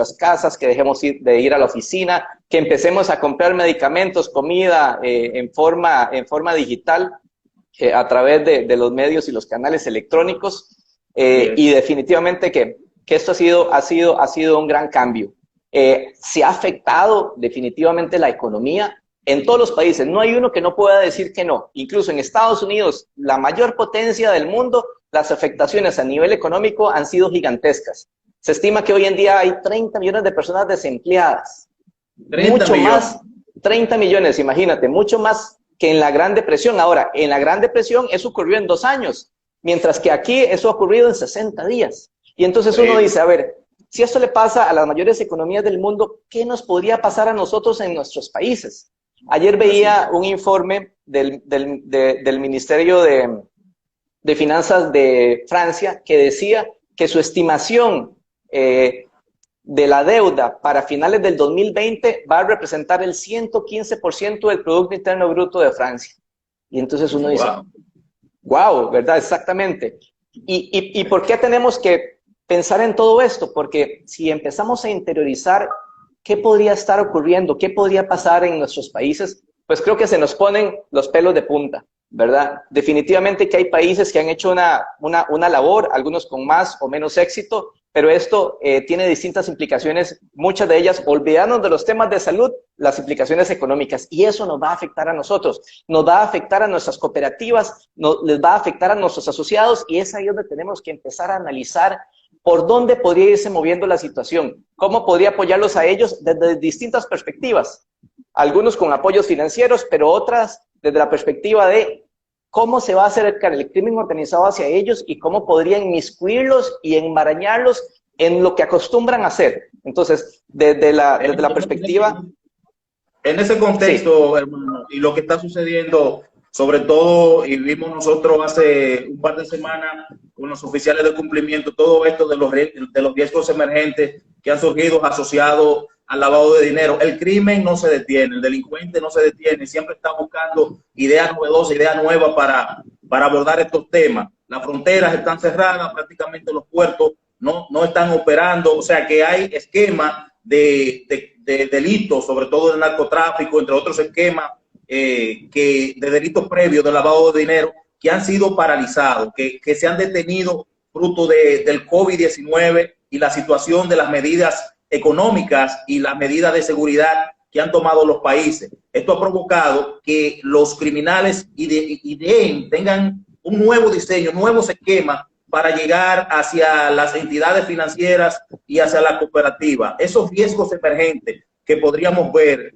nuestras casas, que dejemos de ir a la oficina, que empecemos a comprar medicamentos, comida en forma digital a través de los medios y los canales electrónicos. Y definitivamente que esto ha sido un gran cambio. Se ha afectado definitivamente la economía en todos los países. No hay uno que no pueda decir que no. Incluso en Estados Unidos, la mayor potencia del mundo, las afectaciones a nivel económico han sido gigantescas. Se estima que hoy en día hay 30 millones de personas desempleadas. 30 millones. 30 millones, imagínate, mucho más que en la Gran Depresión. Ahora, en la Gran Depresión eso ocurrió en 2 años, mientras que aquí eso ha ocurrido en 60 días. Y entonces uno dice, a ver, si esto le pasa a las mayores economías del mundo, ¿qué nos podría pasar a nosotros en nuestros países? Ayer veía un informe del Ministerio de Finanzas de Francia que decía que su estimación de la deuda para finales del 2020 va a representar el 115% del Producto Interno Bruto de Francia. Y entonces uno dice, wow, ¿verdad? Exactamente. ¿Y por qué tenemos que pensar en todo esto? Porque si empezamos a interiorizar qué podría estar ocurriendo, qué podría pasar en nuestros países, pues creo que se nos ponen los pelos de punta, ¿verdad? Definitivamente que hay países que han hecho una labor, algunos con más o menos éxito, pero esto tiene distintas implicaciones, muchas de ellas, olvidándonos de los temas de salud, las implicaciones económicas, y eso nos va a afectar a nosotros, nos va a afectar a nuestras cooperativas, les va a afectar a nuestros asociados, y es ahí donde tenemos que empezar a analizar por dónde podría irse moviendo la situación, cómo podría apoyarlos a ellos desde distintas perspectivas, algunos con apoyos financieros, pero otras desde la perspectiva de cómo se va a acercar el crimen organizado hacia ellos y cómo podría inmiscuirlos y enmarañarlos en lo que acostumbran a hacer. Entonces, desde la perspectiva... En ese contexto, sí, hermano, y lo que está sucediendo, sobre todo, y vimos nosotros hace un par de semanas con los oficiales de cumplimiento, todo esto de los riesgos emergentes que han surgido asociados al lavado de dinero. El crimen no se detiene, el delincuente no se detiene, siempre está buscando ideas novedosas, ideas nuevas para abordar estos temas. Las fronteras están cerradas, prácticamente los puertos no están operando, o sea que hay esquemas de delitos, sobre todo de narcotráfico, entre otros esquemas de delitos previos de lavado de dinero, que han sido paralizados, que se han detenido fruto del COVID-19 y la situación de las medidas económicas y las medidas de seguridad que han tomado los países. Esto ha provocado que los criminales tengan un nuevo diseño, nuevos esquemas para llegar hacia las entidades financieras y hacia la cooperativa. Esos riesgos emergentes que podríamos ver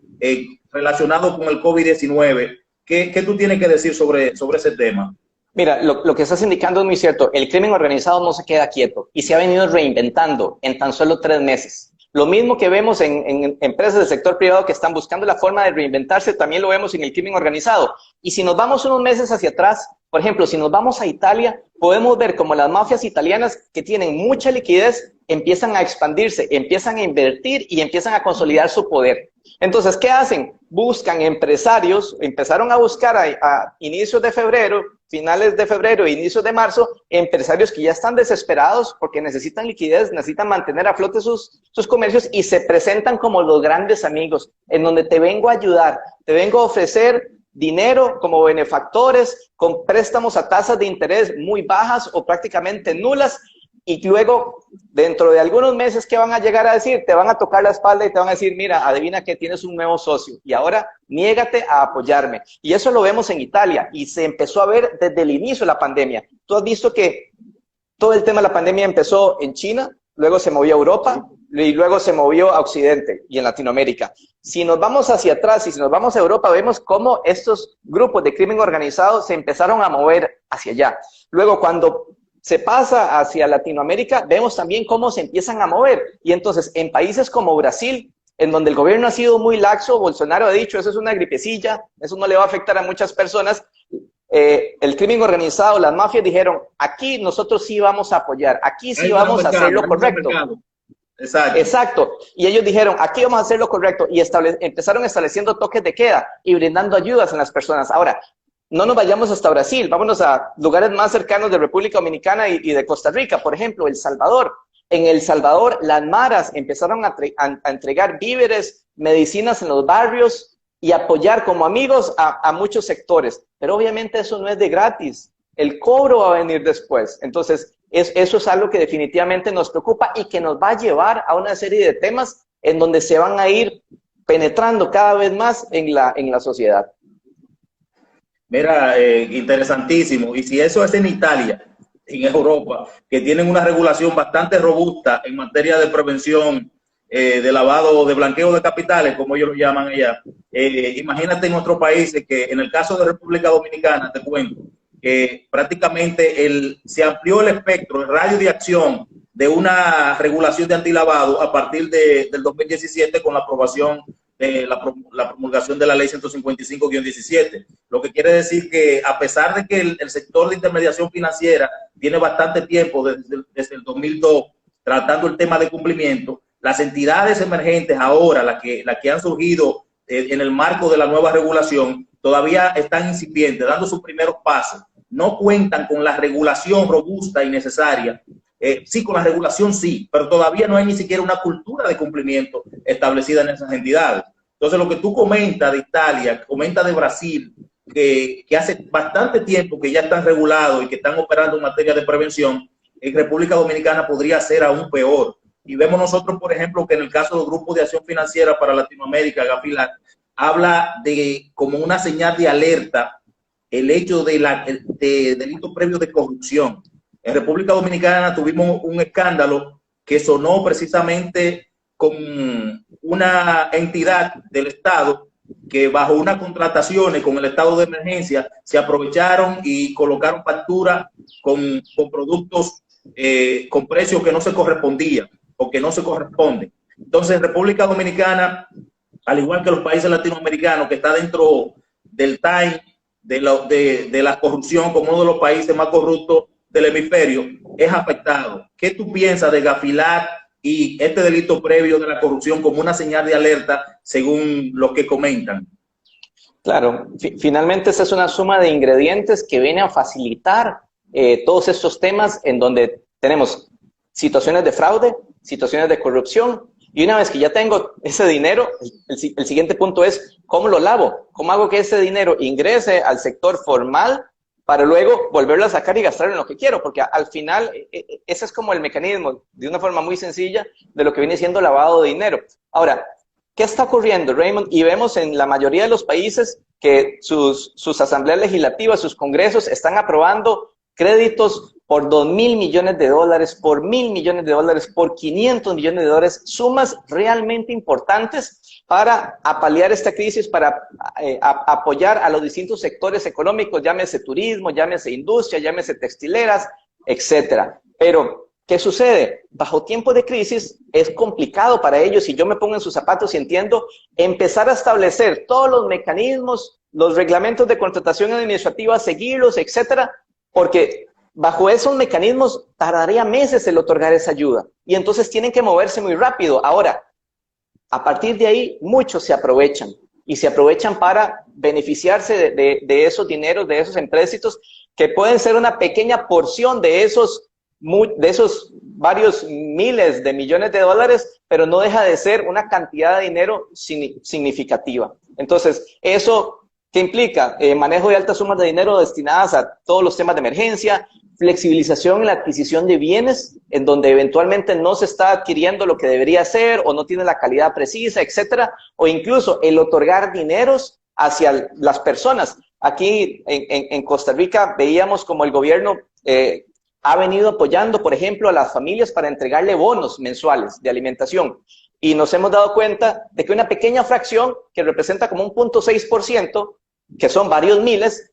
relacionados con el COVID-19, ¿qué tú tienes que decir sobre ese tema? Mira, lo que estás indicando es muy cierto. El crimen organizado no se queda quieto y se ha venido reinventando en tan solo 3 meses. Lo mismo que vemos en empresas del sector privado que están buscando la forma de reinventarse, también lo vemos en el crimen organizado. Y si nos vamos unos meses hacia atrás, por ejemplo, si nos vamos a Italia, podemos ver como las mafias italianas que tienen mucha liquidez empiezan a expandirse, empiezan a invertir y empiezan a consolidar su poder. Entonces, ¿qué hacen? Buscan empresarios, empezaron a buscar a inicios de febrero, finales de febrero, inicios de marzo, empresarios que ya están desesperados porque necesitan liquidez, necesitan mantener a flote sus comercios y se presentan como los grandes amigos, en donde te vengo a ayudar, te vengo a ofrecer dinero como benefactores con préstamos a tasas de interés muy bajas o prácticamente nulas. Y luego, dentro de algunos meses, ¿qué van a llegar a decir? Te van a tocar la espalda y te van a decir, mira, adivina que tienes un nuevo socio y ahora niégate a apoyarme. Y eso lo vemos en Italia y se empezó a ver desde el inicio de la pandemia. Tú has visto que todo el tema de la pandemia empezó en China, luego se movió a Europa y luego se movió a Occidente y en Latinoamérica. Si nos vamos hacia atrás y si nos vamos a Europa, vemos cómo estos grupos de crimen organizado se empezaron a mover hacia allá. Luego, cuando se pasa hacia Latinoamérica, vemos también cómo se empiezan a mover. Y entonces, en países como Brasil, en donde el gobierno ha sido muy laxo, Bolsonaro ha dicho, eso es una gripecilla, eso no le va a afectar a muchas personas, el crimen organizado, las mafias dijeron, aquí nosotros sí vamos a apoyar, aquí sí vamos a hacer lo correcto. Exacto. Exacto. Y ellos dijeron, aquí vamos a hacer lo correcto. Y empezaron estableciendo toques de queda y brindando ayudas a las personas. Ahora, no nos vayamos hasta Brasil, vámonos a lugares más cercanos de República Dominicana y de Costa Rica, por ejemplo, El Salvador. En El Salvador, las maras empezaron a entregar víveres, medicinas en los barrios y apoyar como amigos a muchos sectores. Pero obviamente eso no es de gratis. El cobro va a venir después. Entonces, eso es algo que definitivamente nos preocupa y que nos va a llevar a una serie de temas en donde se van a ir penetrando cada vez más en la sociedad. Mira, interesantísimo. Y si eso es en Italia, en Europa, que tienen una regulación bastante robusta en materia de prevención de lavado, de blanqueo de capitales, como ellos lo llaman allá. Imagínate en otros países que, en el caso de República Dominicana, te cuento, que prácticamente se amplió el espectro, el radio de acción de una regulación de antilavado a partir del 2017 con la aprobación de la promulgación de la ley 155-17, lo que quiere decir que a pesar de que el sector de intermediación financiera tiene bastante tiempo, desde el 2002, tratando el tema de cumplimiento, las entidades emergentes ahora, las que han surgido en el marco de la nueva regulación, todavía están incipientes, dando sus primeros pasos. No cuentan con la regulación robusta y necesaria. Sí, con la regulación sí, pero todavía no hay ni siquiera una cultura de cumplimiento establecida en esas entidades. Entonces, lo que tú comentas de Italia, comentas de Brasil, que hace bastante tiempo que ya están regulados y que están operando en materia de prevención, en República Dominicana podría ser aún peor. Y vemos nosotros, por ejemplo, que en el caso del Grupo de Acción Financiera para Latinoamérica, Gafilat, habla de como una señal de alerta el hecho de delito previo de corrupción. En República Dominicana tuvimos un escándalo que sonó precisamente con una entidad del Estado que bajo unas contrataciones con el estado de emergencia se aprovecharon y colocaron facturas con productos con precios que no se correspondían o que no se corresponden. Entonces, República Dominicana, al igual que los países latinoamericanos, que está dentro del time de la corrupción como uno de los países más corruptos del hemisferio, es afectado. ¿Qué tú piensas de Gafilat y este delito previo de la corrupción como una señal de alerta según lo que comentan? Claro, finalmente esta es una suma de ingredientes que viene a facilitar todos estos temas en donde tenemos situaciones de fraude, situaciones de corrupción, y una vez que ya tengo ese dinero, el siguiente punto es ¿cómo lo lavo? ¿Cómo hago que ese dinero ingrese al sector formal para luego volverlo a sacar y gastarlo en lo que quiero? Porque al final ese es como el mecanismo, de una forma muy sencilla, de lo que viene siendo lavado de dinero. Ahora, ¿qué está ocurriendo, Raymond? Y vemos en la mayoría de los países que sus asambleas legislativas, sus congresos, están aprobando créditos por $2.000 millones, por $1.000 millones, por $500 millones, sumas realmente importantes para apalear esta crisis, para apoyar a los distintos sectores económicos, llámese turismo, llámese industria, llámese textileras, etcétera. Pero, ¿qué sucede? Bajo tiempo de crisis es complicado para ellos, y yo me pongo en sus zapatos y entiendo, empezar a establecer todos los mecanismos, los reglamentos de contratación administrativa, seguirlos, etcétera, porque bajo esos mecanismos tardaría meses el otorgar esa ayuda, y entonces tienen que moverse muy rápido. Ahora, a partir de ahí, muchos se aprovechan, y se aprovechan para beneficiarse de esos dineros, de esos empréstitos, que pueden ser una pequeña porción de esos varios miles de millones de dólares, pero no deja de ser una cantidad de dinero significativa. Entonces, eso, ¿qué implica? Manejo de altas sumas de dinero destinadas a todos los temas de emergencia, flexibilización en la adquisición de bienes, en donde eventualmente no se está adquiriendo lo que debería ser o no tiene la calidad precisa, etcétera, o incluso el otorgar dineros hacia las personas. Aquí en Costa Rica veíamos como el gobierno ha venido apoyando, por ejemplo, a las familias para entregarle bonos mensuales de alimentación. Y nos hemos dado cuenta de que una pequeña fracción, que representa como un 0.6%, que son varios miles,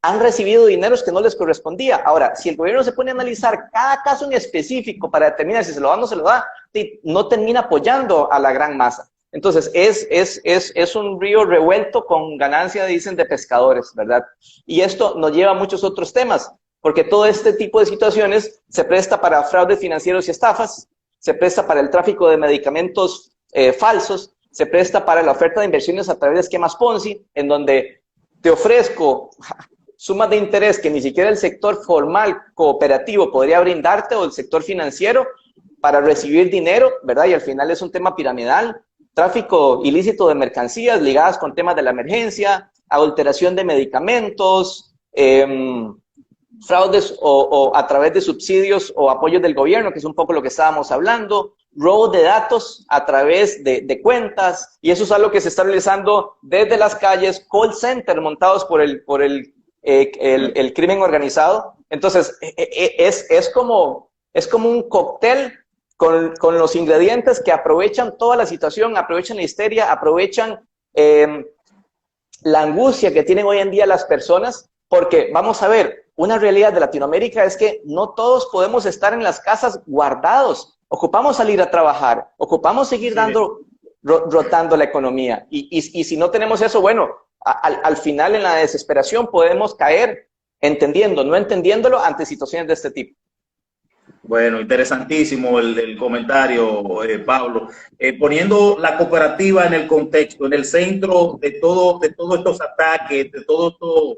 han recibido dineros que no les correspondía. Ahora, si el gobierno se pone a analizar cada caso en específico para determinar si se lo da o no se lo da, no termina apoyando a la gran masa. Entonces, es un río revuelto con ganancia, dicen, de pescadores, ¿verdad? Y esto nos lleva a muchos otros temas, porque todo este tipo de situaciones se presta para fraudes financieros y estafas, se presta para el tráfico de medicamentos falsos, se presta para la oferta de inversiones a través de esquemas Ponzi, en donde te ofrezco sumas de interés que ni siquiera el sector formal, cooperativo, podría brindarte, o el sector financiero, para recibir dinero, ¿verdad? Y al final es un tema piramidal, tráfico ilícito de mercancías ligadas con temas de la emergencia, adulteración de medicamentos, fraudes o a través de subsidios o apoyos del gobierno, que es un poco lo que estábamos hablando, robo de datos a través de cuentas, y eso es algo que se está realizando desde las calles, call center montados por el crimen organizado. Entonces, es como un cóctel con los ingredientes que aprovechan toda la situación, aprovechan la histeria, aprovechan la angustia que tienen hoy en día las personas, porque vamos a ver, una realidad de Latinoamérica es que no todos podemos estar en las casas guardados, ocupamos salir a trabajar, ocupamos seguir rotando la economía, y si no tenemos eso, bueno, al final en la desesperación podemos caer entendiendo, no entendiéndolo ante situaciones de este tipo. Bueno, interesantísimo el comentario, Pablo. Poniendo la cooperativa en el contexto, en el centro de todos estos ataques, de todos estos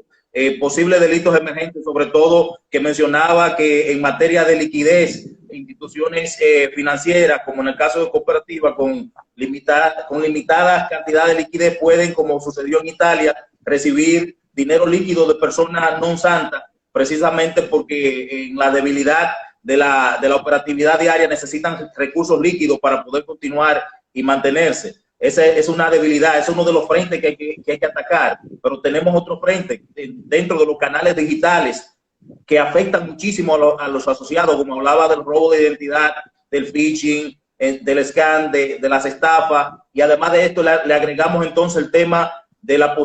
posibles delitos emergentes, sobre todo que mencionaba que en materia de liquidez, instituciones financieras, como en el caso de cooperativa, con limitadas cantidades de liquidez, pueden, como sucedió en Italia, recibir dinero líquido de personas non santas, precisamente porque en la debilidad de la operatividad diaria necesitan recursos líquidos para poder continuar y mantenerse. Esa es una debilidad, es uno de los frentes que hay que atacar, pero tenemos otro frente dentro de los canales digitales que afectan muchísimo a los asociados, como hablaba del robo de identidad, del phishing, del scam, de las estafas, y además de esto le agregamos entonces el tema de los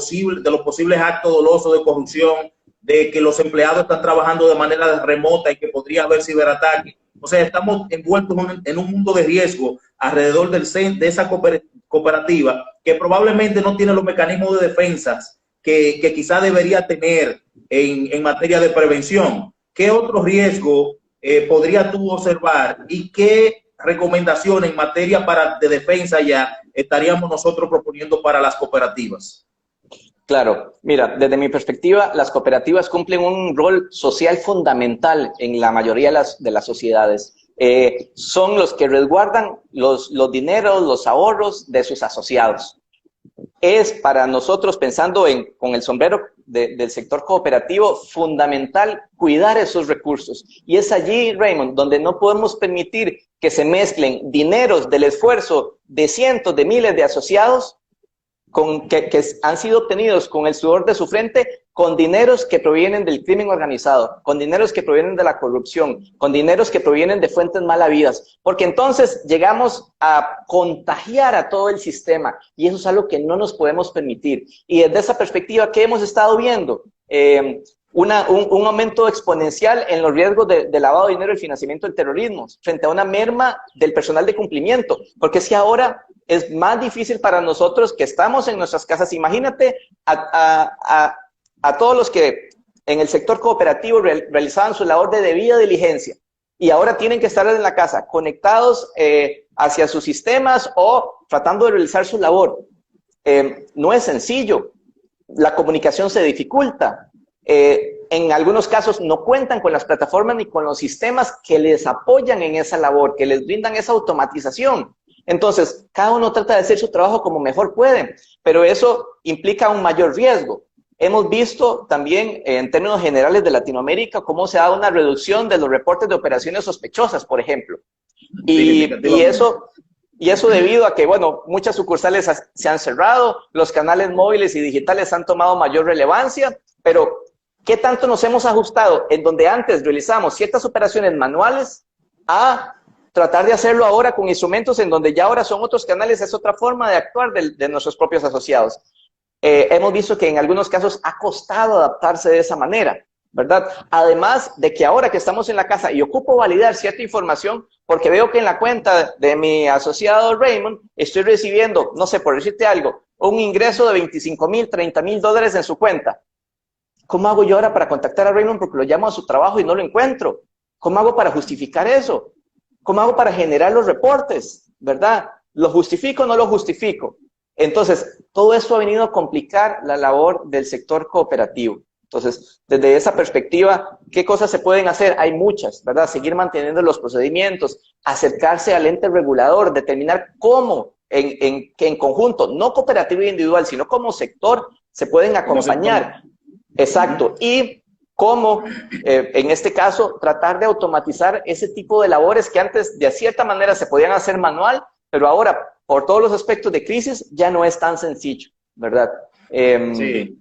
posibles actos dolosos de corrupción, de que los empleados están trabajando de manera remota y que podría haber ciberataque. O sea, estamos envueltos en un mundo de riesgo alrededor de esa cooperativa que probablemente no tiene los mecanismos de defensas que quizá debería tener en materia de prevención. ¿Qué otro riesgo podrías tú observar y qué recomendaciones en materia de defensa ya estaríamos nosotros proponiendo para las cooperativas? Claro, mira, desde mi perspectiva, las cooperativas cumplen un rol social fundamental en la mayoría de las sociedades. Son los que resguardan los dineros, los ahorros de sus asociados. Es para nosotros, pensando con el sombrero del sector cooperativo, fundamental cuidar esos recursos. Y es allí, Raymond, donde no podemos permitir que se mezclen dineros del esfuerzo de cientos de miles de asociados que han sido obtenidos con el sudor de su frente, con dineros que provienen del crimen organizado, con dineros que provienen de la corrupción, con dineros que provienen de fuentes mal habidas, porque entonces llegamos a contagiar a todo el sistema, y eso es algo que no nos podemos permitir. Y desde esa perspectiva, ¿qué hemos estado viendo? Un aumento exponencial en los riesgos de lavado de dinero y financiamiento del terrorismo, frente a una merma del personal de cumplimiento, porque si ahora es más difícil para nosotros que estamos en nuestras casas. Imagínate a todos los que en el sector cooperativo realizaban su labor de debida diligencia y ahora tienen que estar en la casa conectados hacia sus sistemas o tratando de realizar su labor. No es sencillo, la comunicación se dificulta. En algunos casos no cuentan con las plataformas ni con los sistemas que les apoyan en esa labor, que les brindan esa automatización. Entonces, cada uno trata de hacer su trabajo como mejor puede, pero eso implica un mayor riesgo. Hemos visto también, en términos generales de Latinoamérica, cómo se da una reducción de los reportes de operaciones sospechosas, por ejemplo. Y eso debido a que, bueno, muchas sucursales se han cerrado, los canales móviles y digitales han tomado mayor relevancia, pero ¿qué tanto nos hemos ajustado en donde antes realizamos ciertas operaciones manuales a tratar de hacerlo ahora con instrumentos en donde ya ahora son otros canales, es otra forma de actuar de nuestros propios asociados? Hemos visto que en algunos casos ha costado adaptarse de esa manera, ¿verdad? Además de que ahora que estamos en la casa y ocupo validar cierta información, porque veo que en la cuenta de mi asociado Raymond estoy recibiendo, no sé, por decirte algo, un ingreso de $25,000, $30,000 en su cuenta. ¿Cómo hago yo ahora para contactar a Raymond porque lo llamo a su trabajo y no lo encuentro? ¿Cómo hago para justificar eso? ¿Cómo hago para generar los reportes? ¿Verdad? ¿Lo justifico o no lo justifico? Entonces, todo esto ha venido a complicar la labor del sector cooperativo. Entonces, desde esa perspectiva, ¿qué cosas se pueden hacer? Hay muchas, ¿verdad? Seguir manteniendo los procedimientos, acercarse al ente regulador, determinar cómo, que en conjunto, no cooperativo e individual, sino como sector, se pueden acompañar. Exacto. Y cómo, en este caso, tratar de automatizar ese tipo de labores que antes, de cierta manera, se podían hacer manual, pero ahora, por todos los aspectos de crisis, ya no es tan sencillo, ¿verdad? Sí.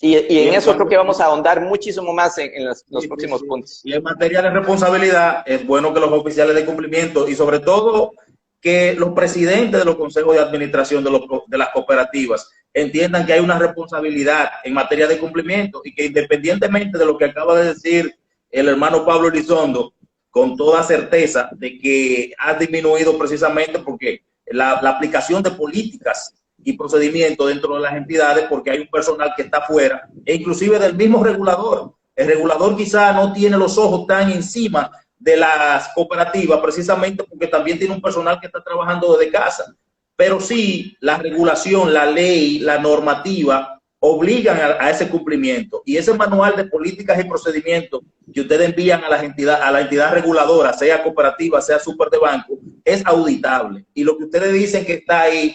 Y en eso creo que vamos a ahondar muchísimo más en los próximos puntos. Y en materia de responsabilidad, es bueno que los oficiales de cumplimiento y sobre todo que los presidentes de los consejos de administración de las cooperativas entiendan que hay una responsabilidad en materia de cumplimiento y que independientemente de lo que acaba de decir el hermano Pablo Elizondo, con toda certeza de que ha disminuido precisamente porque la aplicación de políticas y procedimientos dentro de las entidades, porque hay un personal que está fuera, e inclusive del mismo regulador. El regulador quizá no tiene los ojos tan encima de las cooperativas, precisamente porque también tiene un personal que está trabajando desde casa. Pero sí, la regulación, la ley, la normativa obligan a ese cumplimiento. Y ese manual de políticas y procedimientos que ustedes envían a la entidad reguladora, sea cooperativa, sea super de banco, es auditable. Y lo que ustedes dicen que está ahí,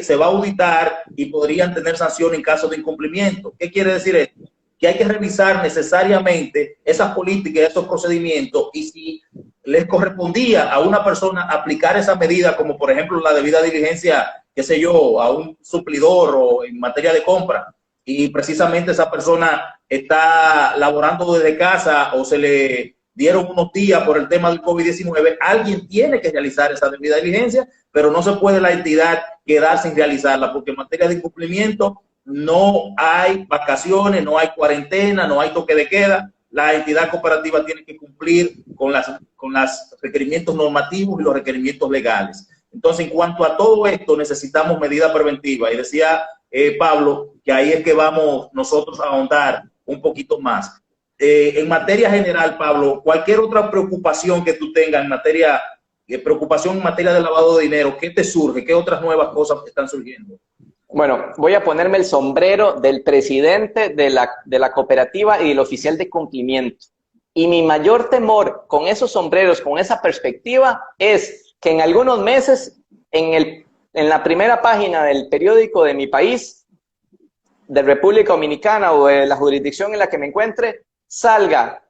se va a auditar y podrían tener sanción en caso de incumplimiento. ¿Qué quiere decir esto? Que hay que revisar necesariamente esas políticas, esos procedimientos, y si les correspondía a una persona aplicar esa medida, como por ejemplo la debida diligencia, qué sé yo, a un suplidor o en materia de compra, y precisamente esa persona está laborando desde casa o se le dieron unos días por el tema del COVID-19, alguien tiene que realizar esa debida diligencia, pero no se puede la entidad quedar sin realizarla, porque en materia de incumplimiento no hay vacaciones, no hay cuarentena, no hay toque de queda. La entidad cooperativa tiene que cumplir con los requerimientos normativos y los requerimientos legales. Entonces, en cuanto a todo esto, necesitamos medidas preventivas. Y decía Pablo que ahí es que vamos nosotros a ahondar un poquito más. En materia general, Pablo, cualquier otra preocupación que tú tengas en materia de lavado de dinero, ¿qué te surge? ¿Qué otras nuevas cosas están surgiendo? Bueno, voy a ponerme el sombrero del presidente de la cooperativa y del oficial de cumplimiento. Y mi mayor temor con esos sombreros, con esa perspectiva, es que en algunos meses, en la primera página del periódico de mi país, de República Dominicana o de la jurisdicción en la que me encuentre, salga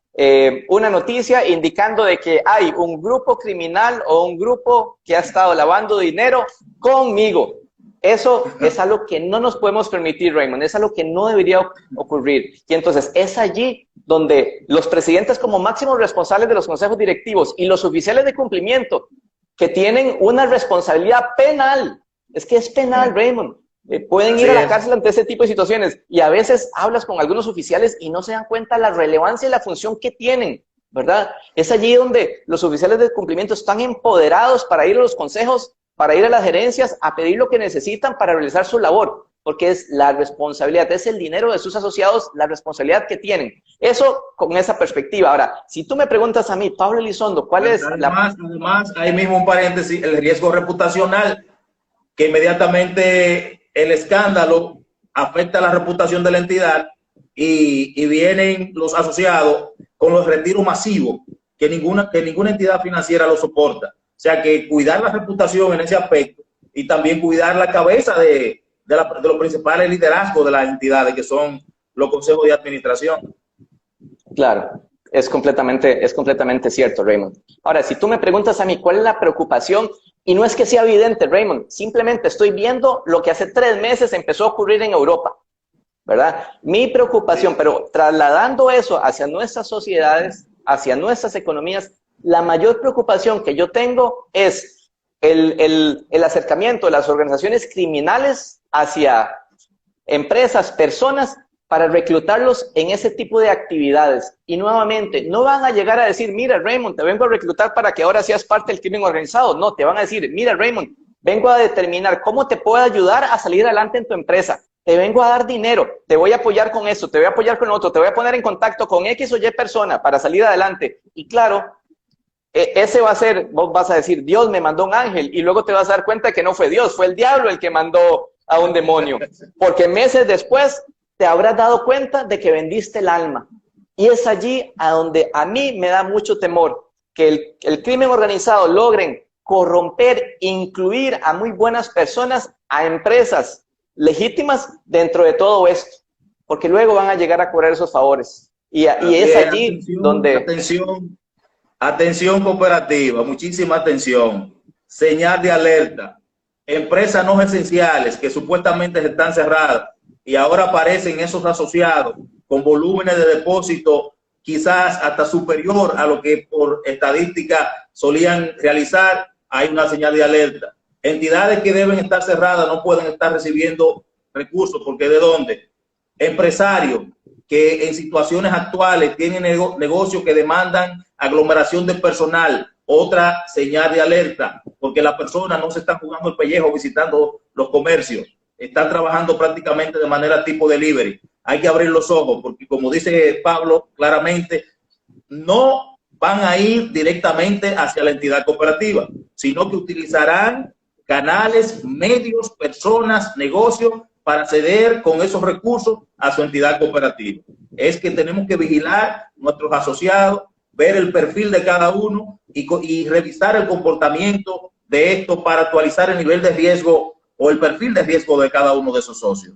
una noticia indicando de que hay un grupo criminal o un grupo que ha estado lavando dinero conmigo. Eso es algo que no nos podemos permitir, Raymond, es algo que no debería ocurrir. Y entonces es allí donde los presidentes como máximos responsables de los consejos directivos y los oficiales de cumplimiento que tienen una responsabilidad penal, es que es penal, Raymond, pueden ir a la cárcel ante ese tipo de situaciones. Y a veces hablas con algunos oficiales y no se dan cuenta de la relevancia y la función que tienen, ¿verdad? Es allí donde los oficiales de cumplimiento están empoderados para ir a los consejos, para ir a las gerencias a pedir lo que necesitan para realizar su labor, porque es la responsabilidad, es el dinero de sus asociados, la responsabilidad que tienen. Eso con esa perspectiva. Ahora, si tú me preguntas a mí, Pablo Elizondo, ¿cuál es además, ahí mismo un paréntesis, el riesgo reputacional, que inmediatamente el escándalo afecta a la reputación de la entidad y vienen los asociados con los retiros masivos que ninguna entidad financiera lo soporta. O sea que cuidar la reputación en ese aspecto y también cuidar la cabeza de los principales liderazgos de las entidades, que son los consejos de administración. Claro, es completamente cierto, Raymond. Ahora, si tú me preguntas a mí cuál es la preocupación, y no es que sea evidente, Raymond, simplemente estoy viendo lo que hace 3 meses empezó a ocurrir en Europa, ¿verdad? Mi preocupación, pero trasladando eso hacia nuestras sociedades, hacia nuestras economías, la mayor preocupación que yo tengo es el acercamiento de las organizaciones criminales hacia empresas, personas, para reclutarlos en ese tipo de actividades. Y nuevamente, no van a llegar a decir, mira, Raymond, te vengo a reclutar para que ahora seas parte del crimen organizado. No, te van a decir, mira, Raymond, vengo a determinar cómo te puedo ayudar a salir adelante en tu empresa. Te vengo a dar dinero, te voy a apoyar con eso, te voy a apoyar con lo otro, te voy a poner en contacto con X o Y persona para salir adelante. Y claro, ese va a ser, vos vas a decir, Dios me mandó un ángel, y luego te vas a dar cuenta que no fue Dios, fue el diablo el que mandó a un demonio. Porque meses después te habrás dado cuenta de que vendiste el alma. Y es allí a donde a mí me da mucho temor que el crimen organizado logren corromper, incluir a muy buenas personas, a empresas legítimas dentro de todo esto, porque luego van a llegar a cobrar esos favores. Y es allí donde... Atención cooperativa, muchísima atención. Señal de alerta. Empresas no esenciales que supuestamente están cerradas y ahora aparecen esos asociados con volúmenes de depósito quizás hasta superior a lo que por estadística solían realizar. Hay una señal de alerta. Entidades que deben estar cerradas no pueden estar recibiendo recursos, porque ¿de dónde? Empresarios que en situaciones actuales tienen negocios que demandan aglomeración de personal, otra señal de alerta, porque las personas no se están jugando el pellejo visitando los comercios, están trabajando prácticamente de manera tipo delivery. Hay que abrir los ojos, porque como dice Pablo claramente, no van a ir directamente hacia la entidad cooperativa, sino que utilizarán canales, medios, personas, negocios para acceder con esos recursos a su entidad cooperativa. Es que tenemos que vigilar nuestros asociados, ver el perfil de cada uno y revisar el comportamiento de esto para actualizar el nivel de riesgo o el perfil de riesgo de cada uno de esos socios.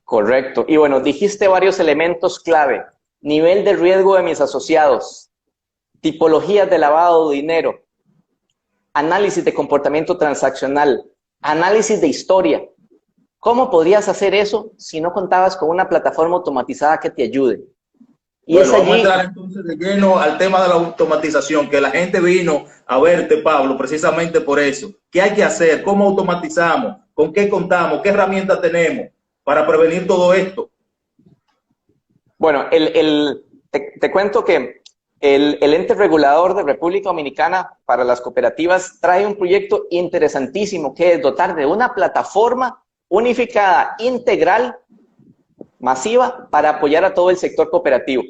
Correcto. Y bueno, dijiste varios elementos clave. Nivel de riesgo de mis asociados, tipologías de lavado de dinero, análisis de comportamiento transaccional, análisis de historia. ¿Cómo podrías hacer eso si no contabas con una plataforma automatizada que te ayude? Y bueno, es allí... vamos a entrar entonces de lleno al tema de la automatización, que la gente vino a verte, Pablo, precisamente por eso. ¿Qué hay que hacer? ¿Cómo automatizamos? ¿Con qué contamos? ¿Qué herramientas tenemos para prevenir todo esto? Bueno, te cuento que el ente regulador de República Dominicana para las cooperativas trae un proyecto interesantísimo que es dotar de una plataforma unificada, integral, masiva, para apoyar a todo el sector cooperativo.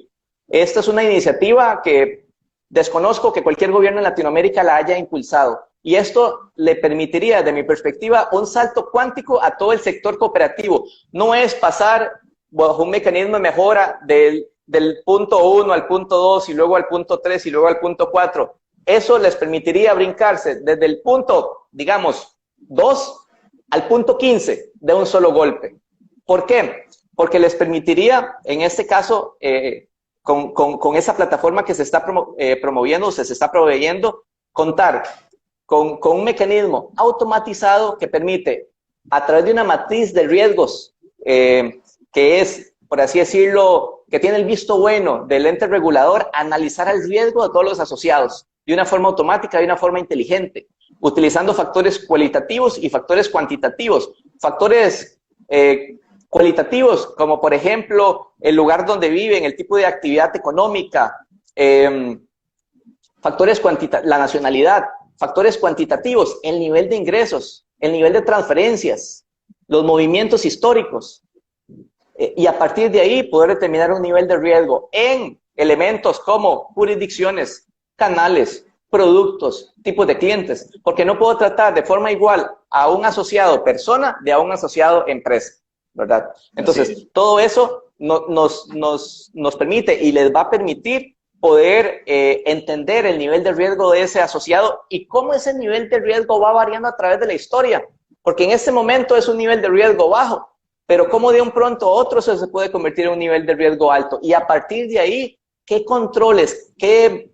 Esta es una iniciativa que desconozco que cualquier gobierno en Latinoamérica la haya impulsado. Y esto le permitiría, desde mi perspectiva, un salto cuántico a todo el sector cooperativo. No es pasar bajo un mecanismo de mejora del punto 1 al punto 2 y luego al punto 3 y luego al punto 4. Eso les permitiría brincarse desde el punto, digamos, 2 al punto 15 de un solo golpe. ¿Por qué? Porque les permitiría, en este caso, con esa plataforma que se está promoviendo, se está proveyendo, contar con un mecanismo automatizado que permite, a través de una matriz de riesgos, que es, por así decirlo, que tiene el visto bueno del ente regulador, analizar el riesgo de todos los asociados de una forma automática, de una forma inteligente, utilizando factores cualitativos y factores cuantitativos. Factores cualitativos, como por ejemplo, el lugar donde viven, el tipo de actividad económica, factores cuantitativos, la nacionalidad. Factores cuantitativos, el nivel de ingresos, el nivel de transferencias, los movimientos históricos. Y a partir de ahí poder determinar un nivel de riesgo en elementos como jurisdicciones, canales, productos, tipos de clientes, porque no puedo tratar de forma igual a un asociado persona de a un asociado empresa, ¿verdad? Entonces, todo eso nos permite y les va a permitir poder entender el nivel de riesgo de ese asociado y cómo ese nivel de riesgo va variando a través de la historia, porque en este momento es un nivel de riesgo bajo, pero cómo de un pronto a otro eso se puede convertir en un nivel de riesgo alto. Y a partir de ahí, ¿qué controles, qué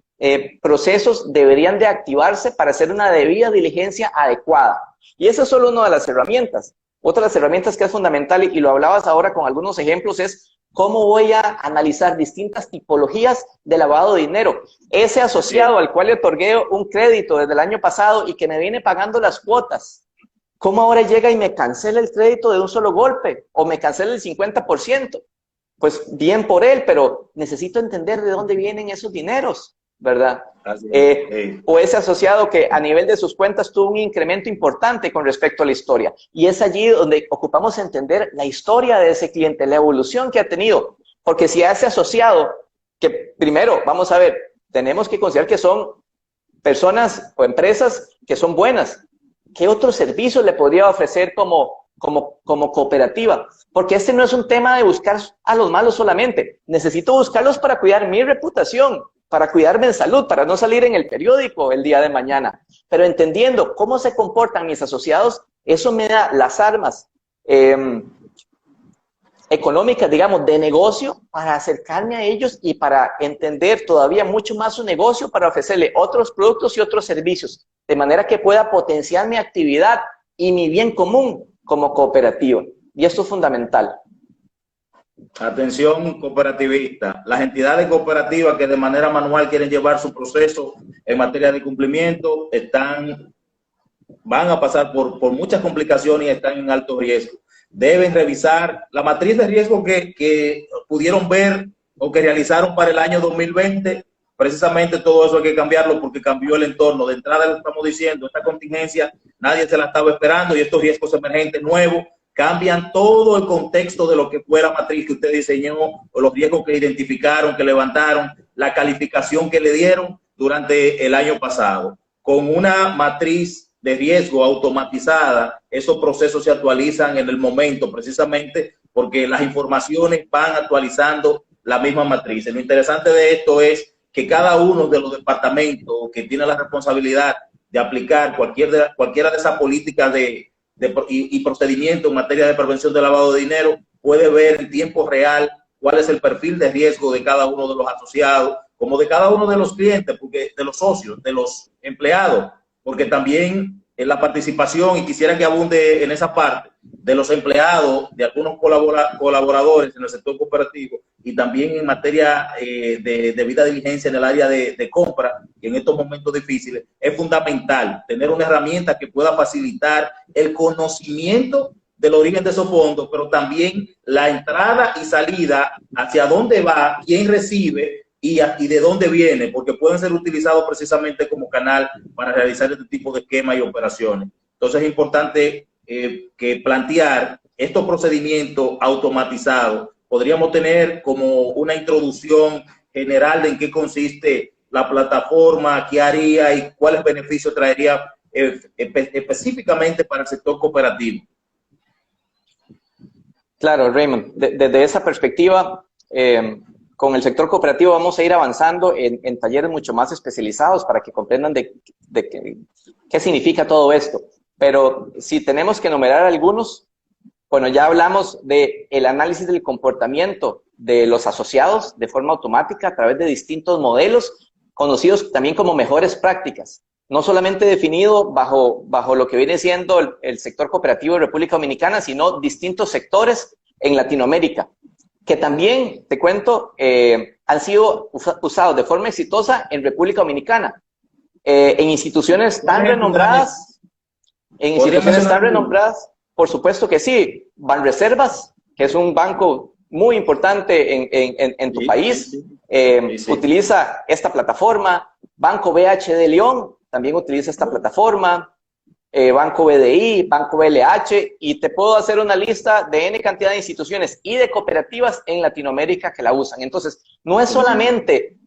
procesos deberían de activarse para hacer una debida diligencia adecuada? Y esa es solo una de las herramientas. Otra de las herramientas que es fundamental, y lo hablabas ahora con algunos ejemplos, es cómo voy a analizar distintas tipologías de lavado de dinero. Ese asociado al cual le otorgué un crédito desde el año pasado y que me viene pagando las cuotas, ¿cómo ahora llega y me cancela el crédito de un solo golpe? O me cancela el 50%. Pues bien por él, pero necesito entender de dónde vienen esos dineros, ¿verdad? O ese asociado que a nivel de sus cuentas tuvo un incremento importante con respecto a la historia. Y es allí donde ocupamos entender la historia de ese cliente, la evolución que ha tenido. Porque si a ese asociado, que primero, vamos a ver, tenemos que considerar que son personas o empresas que son buenas, ¿qué otros servicios le podría ofrecer como como cooperativa, porque este no es un tema de buscar a los malos solamente, necesito buscarlos para cuidar mi reputación, para cuidarme en salud, para no salir en el periódico el día de mañana, pero entendiendo cómo se comportan mis asociados, eso me da las armas económicas, digamos, de negocio, para acercarme a ellos y para entender todavía mucho más su negocio, para ofrecerle otros productos y otros servicios, de manera que pueda potenciar mi actividad y mi bien común como cooperativa. Y esto es fundamental. Atención cooperativista, las entidades cooperativas que de manera manual quieren llevar su proceso en materia de cumplimiento van a pasar por muchas complicaciones y están en alto riesgo. Deben revisar la matriz de riesgo que pudieron ver o que realizaron para el año 2020. Precisamente todo eso hay que cambiarlo porque cambió el entorno. De entrada lo estamos diciendo, esta contingencia nadie se la estaba esperando y estos riesgos emergentes nuevos cambian todo el contexto de lo que fue la matriz que usted diseñó, o los riesgos que identificaron, que levantaron, la calificación que le dieron durante el año pasado. Con una matriz de riesgo automatizada, esos procesos se actualizan en el momento, precisamente porque las informaciones van actualizando la misma matriz. Lo interesante de esto es que cada uno de los departamentos que tiene la responsabilidad de aplicar cualquiera de esas políticas y procedimientos en materia de prevención de lavado de dinero puede ver en tiempo real cuál es el perfil de riesgo de cada uno de los asociados, como de cada uno de los clientes, porque de los socios, de los empleados, porque también en la participación, y quisiera que abunde en esa parte, de los empleados, de algunos colaboradores en el sector cooperativo, y también en materia de debida diligencia en el área de compra, y en estos momentos difíciles, es fundamental tener una herramienta que pueda facilitar el conocimiento del origen de esos fondos, pero también la entrada y salida, hacia dónde va, quién recibe, y de dónde viene, porque pueden ser utilizados precisamente como canal para realizar este tipo de esquemas y operaciones. Entonces es importante que plantear estos procedimientos automatizados. Podríamos tener como una introducción general de en qué consiste la plataforma, qué haría y cuáles beneficios traería específicamente para el sector cooperativo. Claro, Raymond, desde esa perspectiva, con el sector cooperativo vamos a ir avanzando en talleres mucho más especializados para que comprendan qué significa todo esto. Pero si tenemos que enumerar algunos, bueno, ya hablamos del análisis del comportamiento de los asociados de forma automática a través de distintos modelos, conocidos también como mejores prácticas. No solamente definido bajo lo que viene siendo el sector cooperativo de República Dominicana, sino distintos sectores en Latinoamérica, que también, te cuento, han sido usados de forma exitosa en República Dominicana, en instituciones tan renombradas, por supuesto que sí. Banreservas, que es un banco muy importante en tu país, utiliza esta plataforma. Banco BH de León también utiliza esta plataforma. Banco BDI, Banco BLH, y te puedo hacer una lista de N cantidad de instituciones y de cooperativas en Latinoamérica que la usan. Entonces, no es solamente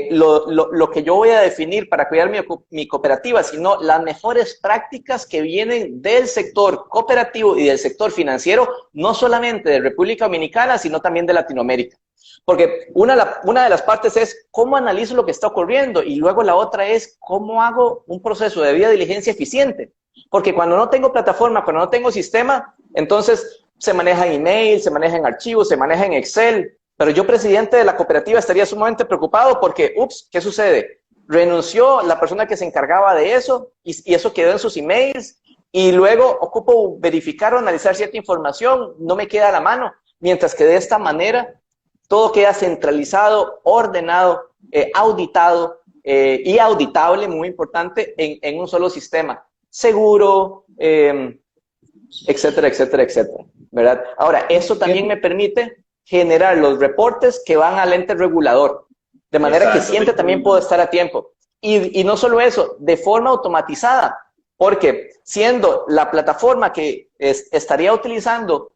lo que yo voy a definir para cuidar mi cooperativa, sino las mejores prácticas que vienen del sector cooperativo y del sector financiero, no solamente de República Dominicana, sino también de Latinoamérica. Porque una de las partes es cómo analizo lo que está ocurriendo, y luego la otra es cómo hago un proceso de debida diligencia eficiente. Porque cuando no tengo plataforma, cuando no tengo sistema, entonces se maneja en email, se maneja en archivos, se maneja en Excel. Pero yo, presidente de la cooperativa, estaría sumamente preocupado porque, ups, ¿qué sucede? Renunció la persona que se encargaba de eso y eso quedó en sus emails, y luego ocupo verificar o analizar cierta información, no me queda a la mano. Mientras que de esta manera todo queda centralizado, ordenado, auditado y auditable, muy importante, en un solo sistema. Seguro, etcétera, etcétera, etcétera, ¿verdad? Ahora, eso también me permite generar los reportes que van al ente regulador, de manera que siempre también puedo estar a tiempo. Y no solo eso, de forma automatizada, porque siendo la plataforma que estaría utilizando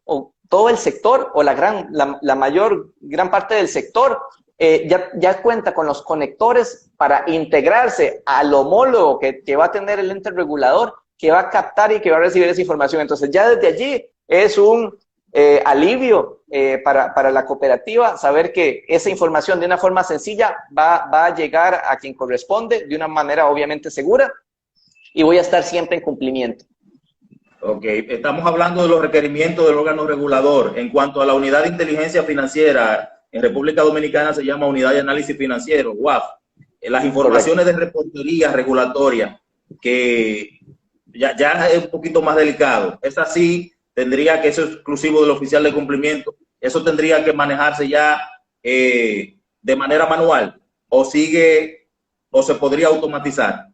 todo el sector, o la mayor gran parte del sector, ya cuenta con los conectores para integrarse al homólogo que va a tener el ente regulador, que va a captar y que va a recibir esa información. Entonces ya desde allí es un alivio para la cooperativa saber que esa información de una forma sencilla va a llegar a quien corresponde de una manera obviamente segura y voy a estar siempre en cumplimiento. Ok, estamos hablando de los requerimientos del órgano regulador. En cuanto a la unidad de inteligencia financiera, en República Dominicana se llama Unidad de Análisis Financiero, UAF. Las informaciones de reportería regulatoria, que ya es un poquito más delicado. Es así, tendría que ser exclusivo del oficial de cumplimiento. Eso tendría que manejarse ya de manera manual, o sigue, o se podría automatizar.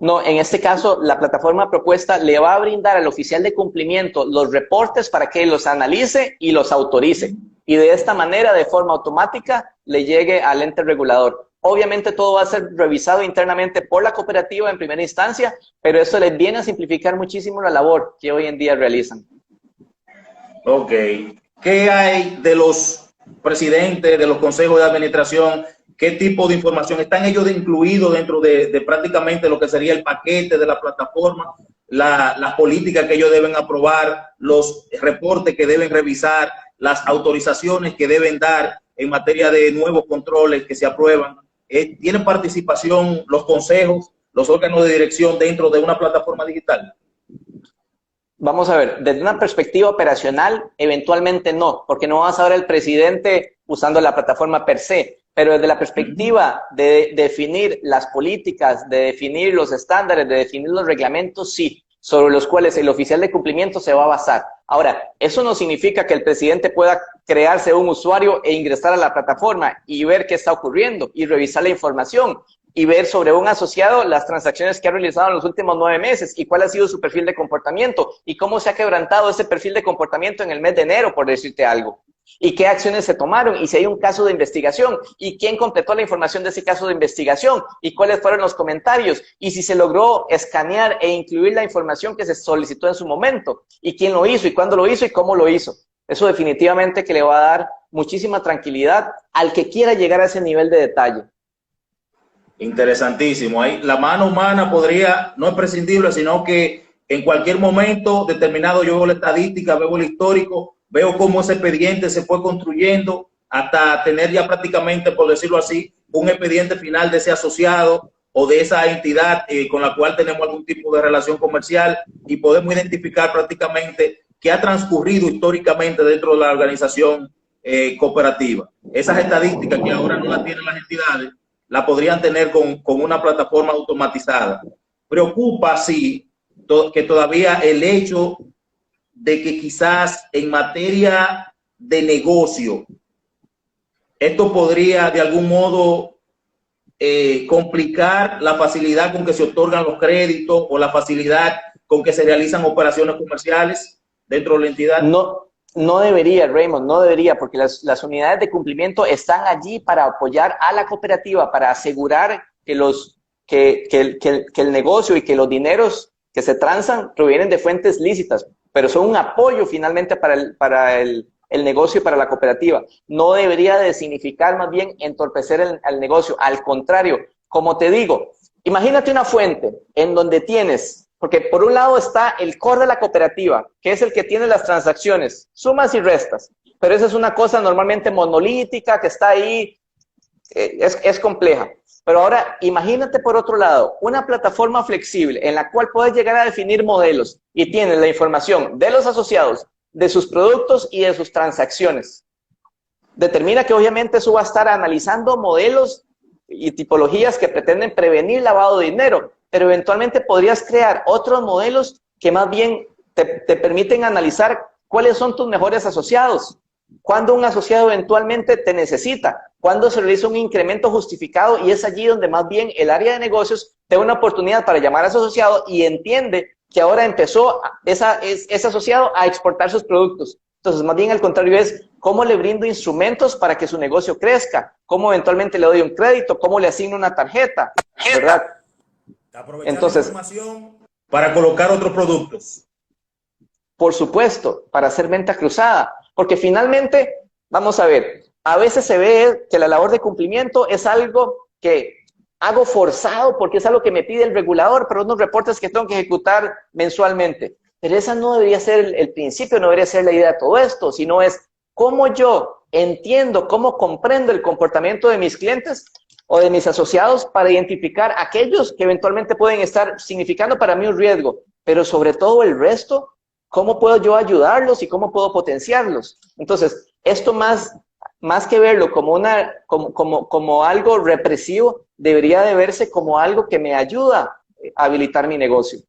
No, en este caso, la plataforma propuesta le va a brindar al oficial de cumplimiento los reportes para que los analice y los autorice. Y de esta manera, de forma automática, le llegue al ente regulador. Obviamente todo va a ser revisado internamente por la cooperativa en primera instancia, pero eso les viene a simplificar muchísimo la labor que hoy en día realizan. Ok. ¿Qué hay de los presidentes, de los consejos de administración? ¿Qué tipo de información? ¿Están ellos incluidos dentro de prácticamente lo que sería el paquete de la plataforma? Las políticas que ellos deben aprobar, los reportes que deben revisar, las autorizaciones que deben dar en materia de nuevos controles que se aprueban. ¿Tienen participación los consejos, los órganos de dirección dentro de una plataforma digital? Vamos a ver, desde una perspectiva operacional, eventualmente no, porque no vas a ver al presidente usando la plataforma per se, pero desde la perspectiva de definir las políticas, de definir los estándares, de definir los reglamentos, sí, sobre los cuales el oficial de cumplimiento se va a basar. Ahora, eso no significa que el presidente pueda crearse un usuario e ingresar a la plataforma y ver qué está ocurriendo y revisar la información y ver sobre un asociado las transacciones que ha realizado en los últimos 9 meses y cuál ha sido su perfil de comportamiento y cómo se ha quebrantado ese perfil de comportamiento en el mes de enero, por decirte algo. Y qué acciones se tomaron, y si hay un caso de investigación, y quién completó la información de ese caso de investigación, y cuáles fueron los comentarios, y si se logró escanear e incluir la información que se solicitó en su momento, y quién lo hizo, y cuándo lo hizo, y cómo lo hizo. Eso definitivamente que le va a dar muchísima tranquilidad al que quiera llegar a ese nivel de detalle. Interesantísimo. Ahí la mano humana podría, no es prescindible, sino que en cualquier momento determinado yo veo la estadística, veo el histórico, veo cómo ese expediente se fue construyendo hasta tener ya prácticamente, por decirlo así, un expediente final de ese asociado o de esa entidad con la cual tenemos algún tipo de relación comercial y podemos identificar prácticamente qué ha transcurrido históricamente dentro de la organización cooperativa. Esas estadísticas que ahora no las tienen las entidades, la podrían tener con una plataforma automatizada. Preocupa, sí, que todavía el hecho de que quizás en materia de negocio, esto podría de algún modo complicar la facilidad con que se otorgan los créditos o la facilidad con que se realizan operaciones comerciales dentro de la entidad. No debería, Raymond, no debería, porque las unidades de cumplimiento están allí para apoyar a la cooperativa, para asegurar que el negocio y que los dineros que se transan provienen de fuentes lícitas, pero son un apoyo finalmente para el negocio y para la cooperativa. No debería de significar más bien entorpecer el negocio, al contrario, como te digo, imagínate una fuente en donde tienes... Porque por un lado está el core de la cooperativa, que es el que tiene las transacciones, sumas y restas. Pero esa es una cosa normalmente monolítica que está ahí, es compleja. Pero ahora imagínate por otro lado una plataforma flexible en la cual puedes llegar a definir modelos y tienes la información de los asociados, de sus productos y de sus transacciones. Determina que obviamente eso va a estar analizando modelos y tipologías que pretenden prevenir lavado de dinero, pero eventualmente podrías crear otros modelos que más bien te permiten analizar cuáles son tus mejores asociados, cuándo un asociado eventualmente te necesita, cuándo se realiza un incremento justificado, y es allí donde más bien el área de negocios te da una oportunidad para llamar a su asociado y entiende que ahora empezó ese asociado a exportar sus productos. Entonces, más bien al contrario es cómo le brindo instrumentos para que su negocio crezca, cómo eventualmente le doy un crédito, cómo le asigno una tarjeta, ¿verdad? Entonces, información para colocar otros productos. Por supuesto, para hacer venta cruzada, porque finalmente, vamos a ver, a veces se ve que la labor de cumplimiento es algo que hago forzado porque es algo que me pide el regulador, pero unos reportes que tengo que ejecutar mensualmente. Pero esa no debería ser el principio, no debería ser la idea de todo esto, sino es cómo yo entiendo, cómo comprendo el comportamiento de mis clientes o de mis asociados para identificar aquellos que eventualmente pueden estar significando para mí un riesgo, pero sobre todo el resto, cómo puedo yo ayudarlos y cómo puedo potenciarlos. Entonces, esto más que verlo como algo represivo, debería de verse como algo que me ayuda a habilitar mi negocio.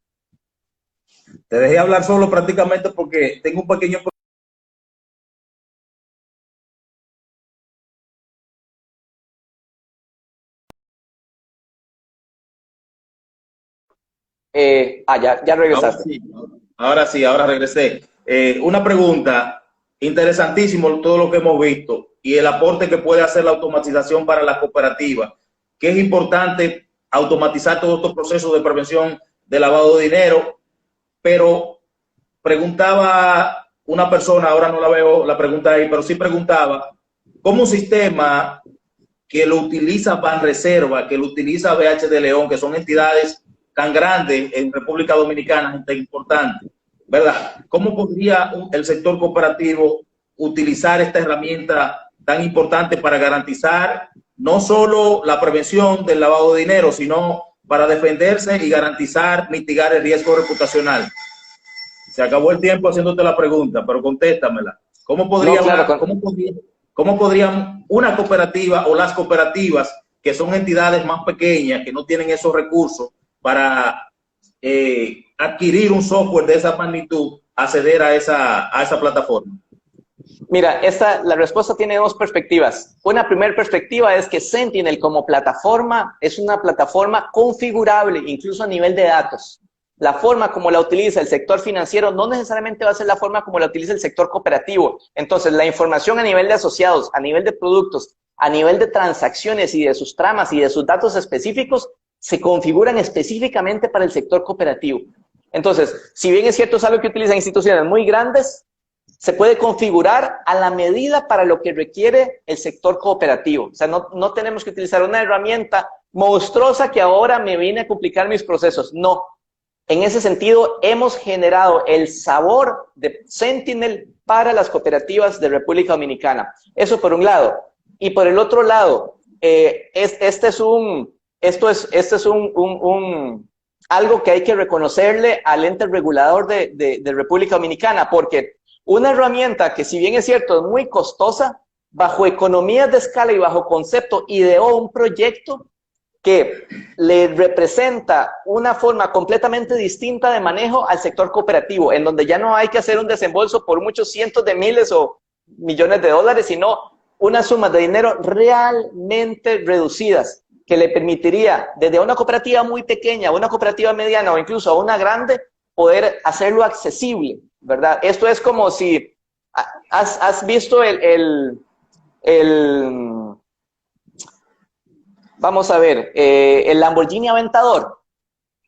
Te dejé hablar solo prácticamente porque tengo un pequeño ya regresaste. Ahora regresé. Una pregunta, interesantísimo todo lo que hemos visto y el aporte que puede hacer la automatización para las cooperativas, que es importante automatizar todos estos procesos de prevención de lavado de dinero, pero preguntaba una persona, ahora no la veo la pregunta ahí, pero sí preguntaba, ¿cómo un sistema que lo utiliza Banreserva, que lo utiliza BH de León, que son entidades tan grandes en República Dominicana, tan importantes, ¿verdad? ¿Cómo podría el sector cooperativo utilizar esta herramienta tan importante para garantizar no solo la prevención del lavado de dinero, sino para defenderse y garantizar, mitigar el riesgo reputacional? Se acabó el tiempo haciéndote la pregunta, pero contéstamela. ¿Cómo podrían una cooperativa o las cooperativas, que son entidades más pequeñas, que no tienen esos recursos para adquirir un software de esa magnitud, acceder a esa plataforma? Mira, la respuesta tiene dos perspectivas. Una primera perspectiva es que Sentinel como plataforma es una plataforma configurable, incluso a nivel de datos. La forma como la utiliza el sector financiero no necesariamente va a ser la forma como la utiliza el sector cooperativo. Entonces, la información a nivel de asociados, a nivel de productos, a nivel de transacciones y de sus tramas y de sus datos específicos, se configuran específicamente para el sector cooperativo. Entonces, si bien es cierto, es algo que utilizan instituciones muy grandes, se puede configurar a la medida para lo que requiere el sector cooperativo. O sea, no tenemos que utilizar una herramienta monstruosa que ahora me viene a complicar mis procesos. No. En ese sentido, hemos generado el sabor de Sentinel para las cooperativas de República Dominicana. Eso por un lado. Y por el otro lado, este es algo que hay que reconocerle al ente regulador de República Dominicana, porque una herramienta que, si bien es cierto, es muy costosa, bajo economías de escala y bajo concepto, ideó un proyecto que le representa una forma completamente distinta de manejo al sector cooperativo, en donde ya no hay que hacer un desembolso por muchos cientos de miles o millones de dólares, sino unas sumas de dinero realmente reducidas, que le permitiría desde una cooperativa muy pequeña, a una cooperativa mediana o incluso a una grande, poder hacerlo accesible, ¿verdad? Esto es como si has visto vamos a ver, el Lamborghini Aventador.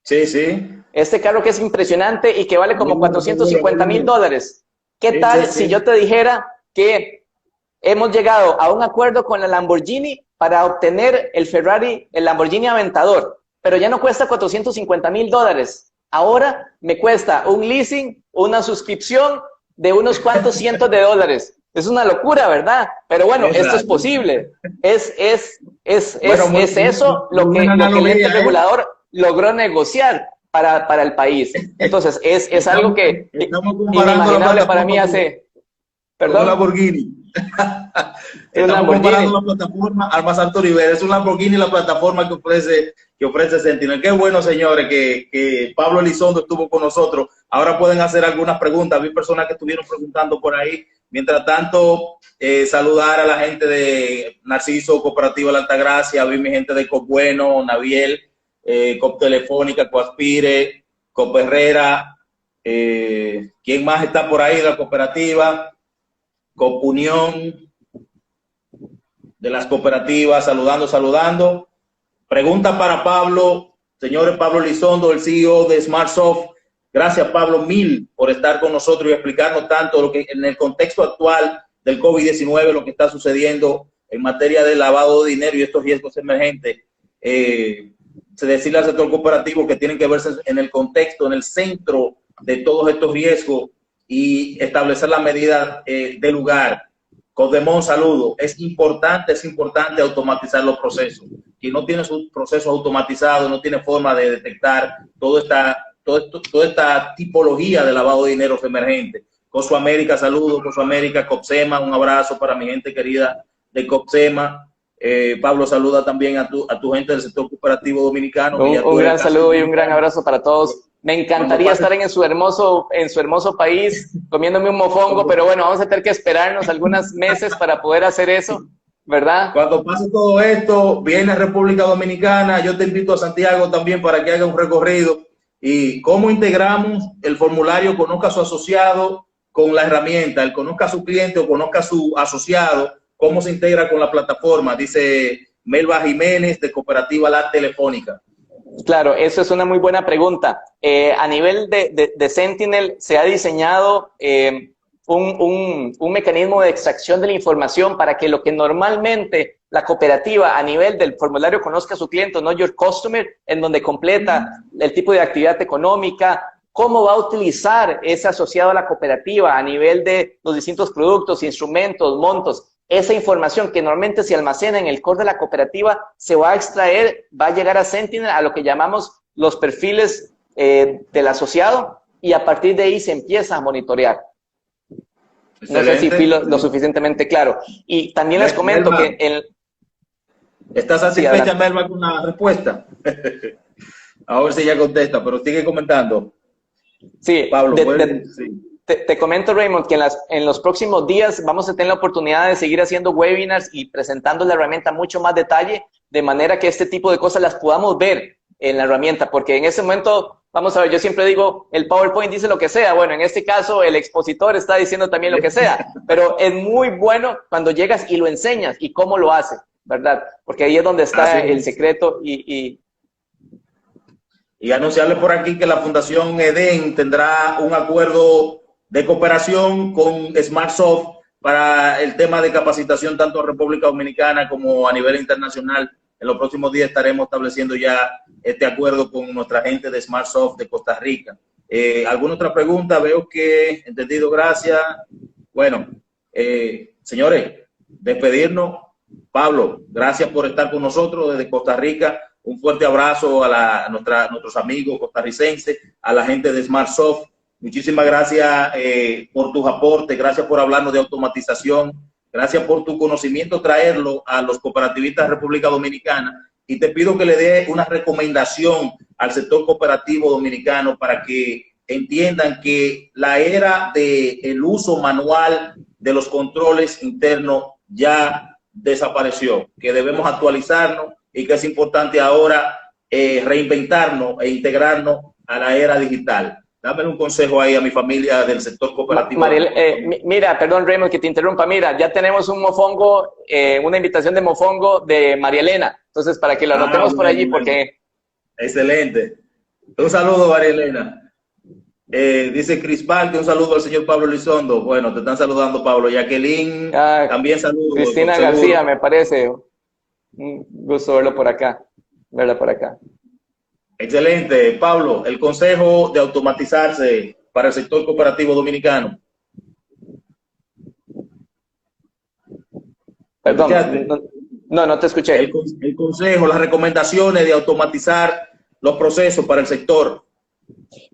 Sí, sí. Este carro que es impresionante y que vale como $450,000. ¿Qué tal si yo te dijera que hemos llegado a un acuerdo con la Lamborghini para obtener el Lamborghini Aventador, pero ya no cuesta $450,000? Ahora me cuesta un leasing, una suscripción de unos cuantos cientos de dólares. Es una locura, ¿verdad? Pero bueno, esto es posible. Es eso lo que el ente regulador logró negociar para el país. Entonces, es algo que inimaginable para mí hace... ¿Perdón? Un Lamborghini. Estamos comparando la plataforma al más alto nivel. Es un Lamborghini la plataforma que ofrece Sentinel. Qué bueno, señores, que Pablo Elizondo estuvo con nosotros. Ahora pueden hacer algunas preguntas. Vi personas que estuvieron preguntando por ahí. Mientras tanto, saludar a la gente de Narciso, Cooperativa La Altagracia. Vi mi gente de Cop Bueno, Naviel, Cop Telefónica, Coaspire, Cop Herrera. ¿Quién más está por ahí de la cooperativa? Copunión de las cooperativas, saludando. Pregunta para Pablo, señores. Pablo Elizondo, el CEO de SmartSoft. Gracias, Pablo, mil por estar con nosotros y explicarnos tanto lo que en el contexto actual del COVID-19, lo que está sucediendo en materia de lavado de dinero y estos riesgos emergentes. Se decirle al sector cooperativo que tienen que verse en el contexto, en el centro de todos estos riesgos y establecer las medidas de lugar. Codemón, saludo. Es importante automatizar los procesos. Quien no tiene su proceso automatizado, no tiene forma de detectar toda esta tipología de lavado de dinero emergente. Cosuamérica, saludo. Cosuamérica, Copsema, un abrazo para mi gente querida de Copsema. Pablo, saluda también a tu gente del sector cooperativo dominicano. Un gran saludo y un gran abrazo para todos. Me encantaría estar en su hermoso país comiéndome un mofongo, pero bueno, vamos a tener que esperarnos algunos meses para poder hacer eso, ¿verdad? Cuando pase todo esto, viene a República Dominicana, yo te invito a Santiago también para que haga un recorrido y cómo integramos el formulario Conozca a su asociado con la herramienta, el conozca a su cliente o conozca a su asociado, cómo se integra con la plataforma, dice Melba Jiménez de Cooperativa La Telefónica. Claro, eso es una muy buena pregunta. A nivel de Sentinel se ha diseñado un mecanismo de extracción de la información para que lo que normalmente la cooperativa a nivel del formulario Conozca a su cliente, Know Your Customer, en donde completa el tipo de actividad económica, cómo va a utilizar ese asociado a la cooperativa a nivel de los distintos productos, instrumentos, montos. Esa información que normalmente se almacena en el core de la cooperativa se va a extraer, va a llegar a Sentinel, a lo que llamamos los perfiles del asociado, y a partir de ahí se empieza a monitorear. Excelente. No sé si fui lo suficientemente claro. Y también les comento Melba, que... ¿Estás satisfecha, sí, Melba, con la respuesta? A ver si ella contesta, pero sigue comentando. Sí, Pablo, sí. Te comento, Raymond, que en los próximos días vamos a tener la oportunidad de seguir haciendo webinars y presentando la herramienta mucho más detalle, de manera que este tipo de cosas las podamos ver en la herramienta, porque en ese momento, vamos a ver, yo siempre digo, el PowerPoint dice lo que sea, bueno, en este caso el expositor está diciendo también lo que sea, pero es muy bueno cuando llegas y lo enseñas y cómo lo hace, ¿verdad? Porque ahí es donde está el secreto y anunciarle por aquí que la Fundación EDEN tendrá un acuerdo de cooperación con SmartSoft para el tema de capacitación tanto a República Dominicana como a nivel internacional. En los próximos días estaremos estableciendo ya este acuerdo con nuestra gente de SmartSoft de Costa Rica. ¿Alguna otra pregunta? Veo que, entendido, gracias. Bueno, señores, despedirnos. Pablo, gracias por estar con nosotros desde Costa Rica. Un fuerte abrazo a nuestros amigos costarricenses, a la gente de SmartSoft. Muchísimas gracias por tus aportes, gracias por hablarnos de automatización, gracias por tu conocimiento, traerlo a los cooperativistas de República Dominicana. Y te pido que le dé una recomendación al sector cooperativo dominicano para que entiendan que la era del uso manual de los controles internos ya desapareció, que debemos actualizarnos y que es importante ahora reinventarnos e integrarnos a la era digital. Dame un consejo ahí a mi familia del sector cooperativo. Mira, perdón, Raymond, que te interrumpa. Mira, ya tenemos un mofongo, una invitación de mofongo de María Elena. Entonces, para que lo anotemos por allí, porque... Excelente. Un saludo, María Elena. Dice Crispal que un saludo al señor Pablo Elizondo. Bueno, te están saludando, Pablo. Jacqueline, también saludos. Cristina García, me parece. Un gusto verla por acá. Excelente. Pablo, el consejo de automatizarse para el sector cooperativo dominicano. Perdón, no te escuché. El consejo, las recomendaciones de automatizar los procesos para el sector.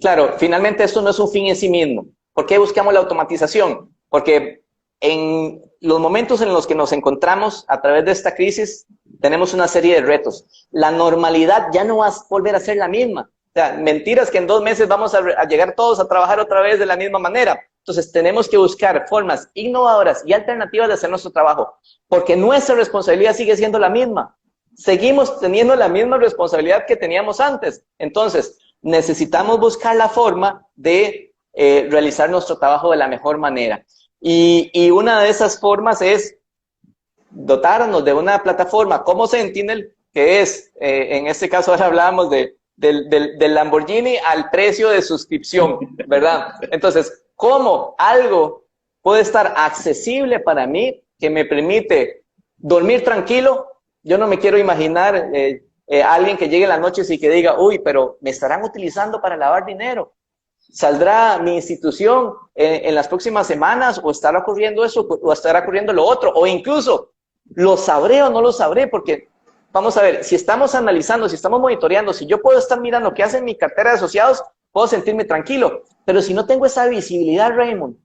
Claro, finalmente esto no es un fin en sí mismo. ¿Por qué buscamos la automatización? Porque en los momentos en los que nos encontramos a través de esta crisis, tenemos una serie de retos. La normalidad ya no va a volver a ser la misma. O sea, mentiras que en 2 meses vamos a llegar todos a trabajar otra vez de la misma manera. Entonces, tenemos que buscar formas innovadoras y alternativas de hacer nuestro trabajo, porque nuestra responsabilidad sigue siendo la misma. Seguimos teniendo la misma responsabilidad que teníamos antes. Entonces, necesitamos buscar la forma de realizar nuestro trabajo de la mejor manera. Y una de esas formas es dotarnos de una plataforma como Sentinel, que es, en este caso ahora hablábamos del Lamborghini al precio de suscripción, ¿verdad? Entonces, ¿cómo algo puede estar accesible para mí que me permite dormir tranquilo? Yo no me quiero imaginar alguien que llegue en las noches y que diga, uy, pero me estarán utilizando para lavar dinero. ¿Saldrá mi institución en las próximas semanas o estará ocurriendo eso o estará ocurriendo lo otro? O incluso, ¿lo sabré o no lo sabré? Porque, vamos a ver, si estamos analizando, si estamos monitoreando, si yo puedo estar mirando qué hace en mi cartera de asociados, puedo sentirme tranquilo. Pero si no tengo esa visibilidad, Raymond,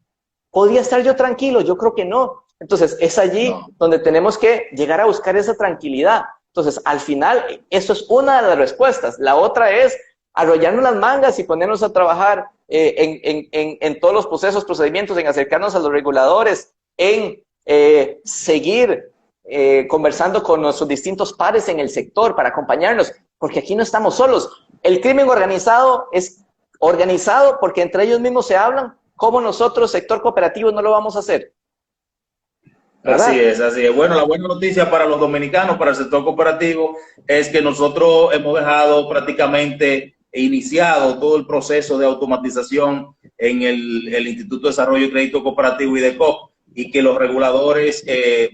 ¿podría estar yo tranquilo? Yo creo que no. Entonces, es allí donde tenemos que llegar a buscar esa tranquilidad. Entonces, al final, eso es una de las respuestas. La otra es arrollarnos las mangas y ponernos a trabajar en todos los procesos, procedimientos, en acercarnos a los reguladores, en seguir conversando con nuestros distintos pares en el sector para acompañarnos, porque aquí no estamos solos. El crimen organizado es organizado porque entre ellos mismos se hablan. ¿Cómo nosotros, sector cooperativo, no lo vamos a hacer? ¿Verdad? Así es, así es. Bueno, la buena noticia para los dominicanos, para el sector cooperativo, es que nosotros hemos dejado prácticamente iniciado todo el proceso de automatización en el Instituto de Desarrollo y Crédito Cooperativo IDECOP, y que los reguladores,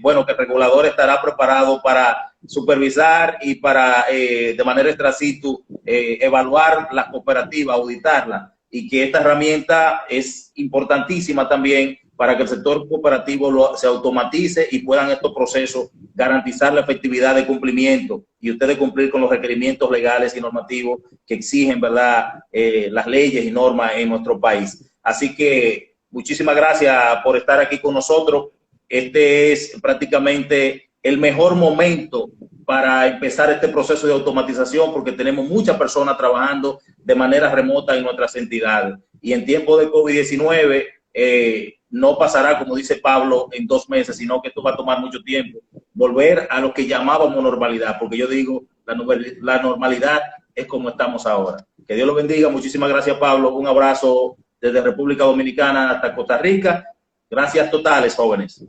bueno, que el regulador estará preparado para supervisar y para, de manera extra situ, evaluar la cooperativa, auditarla, y que esta herramienta es importantísima también para que el sector cooperativo se automatice y puedan estos procesos garantizar la efectividad de cumplimiento y ustedes cumplir con los requerimientos legales y normativos que exigen, ¿verdad?, las leyes y normas en nuestro país. Así que muchísimas gracias por estar aquí con nosotros. Este es prácticamente el mejor momento para empezar este proceso de automatización, porque tenemos muchas personas trabajando de manera remota en nuestras entidades. Y en tiempo de COVID-19, no pasará, como dice Pablo, en 2 meses, sino que esto va a tomar mucho tiempo. Volver a lo que llamábamos normalidad, porque yo digo, la normalidad es como estamos ahora. Que Dios lo bendiga. Muchísimas gracias, Pablo. Un abrazo desde República Dominicana hasta Costa Rica. Gracias totales, jóvenes.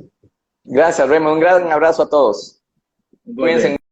Gracias, Raymond. Un gran abrazo a todos. Cuídense.